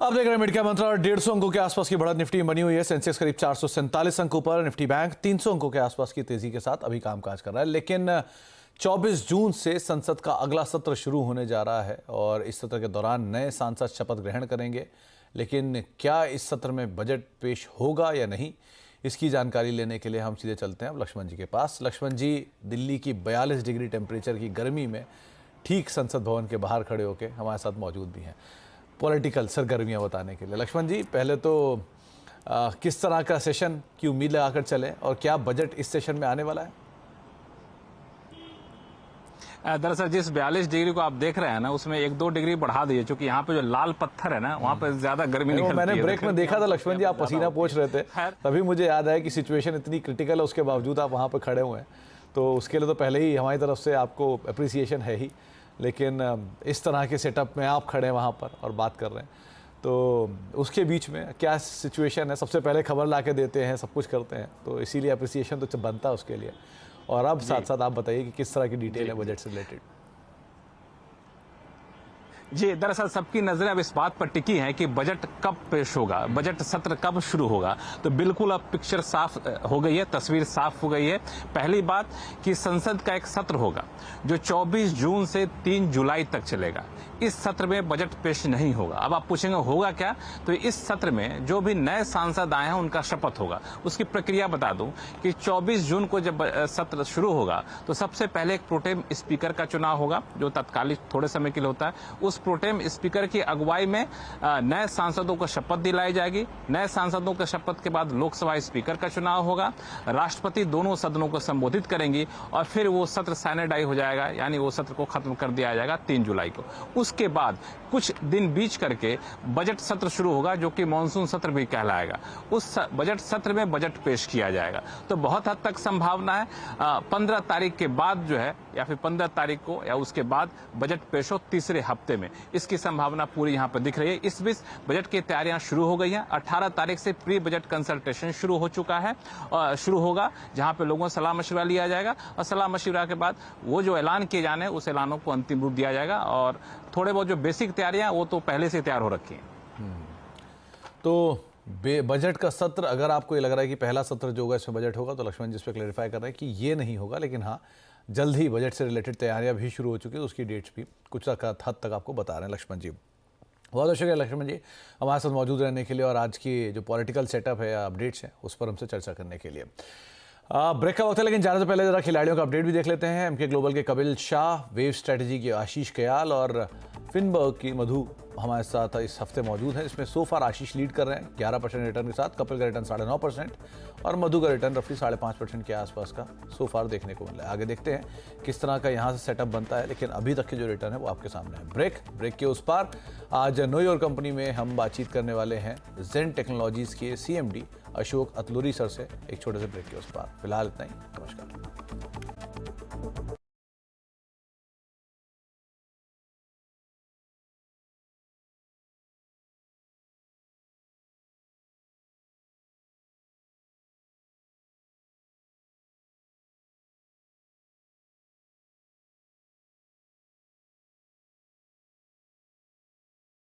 अब देख रहे हैं मीडिया मंत्रा और 150 अंकों के आसपास की बढ़त निफ्टी बनी हुई है। सेंसेक्स करीब 447 अंकों पर, निफ्टी बैंक 300 अंकों के आसपास की तेजी के साथ अभी कामकाज कर रहा है। लेकिन 24 जून से संसद का अगला सत्र शुरू होने जा रहा है और इस सत्र के दौरान नए सांसद शपथ ग्रहण करेंगे। लेकिन क्या इस सत्र में बजट पेश होगा या नहीं, इसकी जानकारी लेने के लिए हम सीधे चलते हैं अब लक्ष्मण जी के पास। लक्ष्मण जी, दिल्ली की 42 डिग्री टेम्परेचर की गर्मी में ठीक संसद भवन के बाहर खड़े होकर हमारे साथ मौजूद भी हैं पॉलिटिकल सरगर्मियां बताने के लिए। लक्ष्मण जी, पहले तो किस तरह का सेशन की उम्मीद लगाकर चलें और क्या बजट इस सेशन में आने वाला है? दरअसल जिस 42 डिग्री को आप देख रहे हैं ना, उसमें 1-2 डिग्री बढ़ा दिए, क्योंकि यहाँ पे जो लाल पत्थर है ना, वहाँ पे ज्यादा गर्मी निकलती है। मैंने ब्रेक में देखा था लक्ष्मण जी, आप पसीना पोंछ रहे थे, तभी मुझे याद आया कि सिचुएशन इतनी क्रिटिकल है, उसके बावजूद आप वहाँ पर खड़े हुए हैं। तो उसके लिए तो पहले ही हमारी तरफ से आपको अप्रिसिएशन है ही। लेकिन इस तरह के सेटअप में आप खड़े हैं वहाँ पर और बात कर रहे हैं, तो उसके बीच में क्या सिचुएशन है? सबसे पहले खबर ला के देते हैं, सब कुछ करते हैं, तो इसीलिए अप्रिसिएशन तो बनता है उसके लिए। और अब साथ साथ आप बताइए कि किस तरह की डिटेल है बजट से रिलेटेड। जी, दरअसल सबकी नजरें अब इस बात पर टिकी हैं कि बजट कब पेश होगा, बजट सत्र कब शुरू होगा। तो बिल्कुल अब पिक्चर साफ हो गई है, तस्वीर साफ हो गई है। पहली बात कि संसद का एक सत्र होगा जो 24 जून से 3 जुलाई तक चलेगा। इस सत्र में बजट पेश नहीं होगा। अब आप पूछेंगे होगा क्या, तो इस सत्र में जो भी नए सांसद आए हैं उनका शपथ होगा। उसकी प्रक्रिया बता दूं कि 24 जून को जब सत्र शुरू होगा तो सबसे पहले एक प्रोटेम स्पीकर का चुनाव होगा, जो तत्कालिक थोड़े समय के लिए होता है। उस प्रोटेम स्पीकर की अगुवाई में नए सांसदों को शपथ दिलाई जाएगी। नए सांसदों के शपथ के बाद लोकसभा स्पीकर का चुनाव होगा। राष्ट्रपति दोनों सदनों को संबोधित करेंगी और फिर वो सत्र सैनेडाई हो जाएगा, यानी वो सत्र को खत्म कर दिया जाएगा 3 जुलाई को। उसके बाद कुछ दिन बीच करके बजट सत्र शुरू होगा, जो कि मानसून सत्र भी कहलाएगा। उस बजट सत्र में बजट पेश किया जाएगा। तो बहुत हद तक संभावना है 15 तारीख के बाद जो है, या फिर 15 तारीख को या उसके बाद बजट पेश हो तीसरे हफ्ते में। इसकी संभावना पूरी यहाँ पर दिख रही है। इस बीच बजट की तैयारियां शुरू हो गई हैं। 18 तारीख से प्री बजट कंसल्टेशन शुरू हो चुका है और शुरू होगा, जहां पे लोगों से सलाह मशवरा लिया जाएगा और सलाह मशवरा के बाद वो जो ऐलान किए जाने हैं उस ऐलानों को अंतिम रूप दिया जाएगा। और थोड़े बहुत जो बेसिक तैयारियां वो तो पहले से तैयार हो रखी हैं। तो बजट का सत्र, अगर आपको ये लग रहा है कि पहला सत्र जो होगा इसमें बजट होगा, तो लक्ष्मण जी इस पर क्लैरिफाई कर रहे हैं कि ये नहीं होगा। लेकिन हाँ, जल्द ही बजट से रिलेटेड तैयारियां भी शुरू हो चुकी है, उसकी डेट्स भी कुछ हद तक आपको बता रहे हैं लक्ष्मण जी। बहुत शुक्रिया लक्ष्मण जी हमारे साथ मौजूद रहने के लिए और आज की जो पॉलिटिकल सेटअप है, अपडेट्स हैं, उस पर हमसे चर्चा करने के लिए। ब्रेक का वक्त है, लेकिन जाने से पहले जरा खिलाड़ियों का अपडेट भी देख लेते हैं। एमके ग्लोबल के कपिल शाह, वेव स्ट्रेटजी के आशीष कयाल और फिनबर्ग की मधु हमारे साथ इस हफ्ते मौजूद है। इसमें सो फार आशीष लीड कर रहे हैं 11% रिटर्न के साथ। कपिल का रिटर्न 9.5% और मधु का रिटर्न रफली 5.5% के आसपास का सो फार देखने को मिला है। आगे देखते हैं किस तरह का यहाँ से सेटअप बनता है, लेकिन अभी तक के जो रिटर्न है वो आपके सामने है। ब्रेक के उस पार आज नो योर कंपनी में हम बातचीत करने वाले हैं जेन टेक्नोलॉजीज के CMD अशोक अतलूरी सर से। एक छोटे से ब्रेक के उस पार, फिलहाल इतना ही। नमस्कार।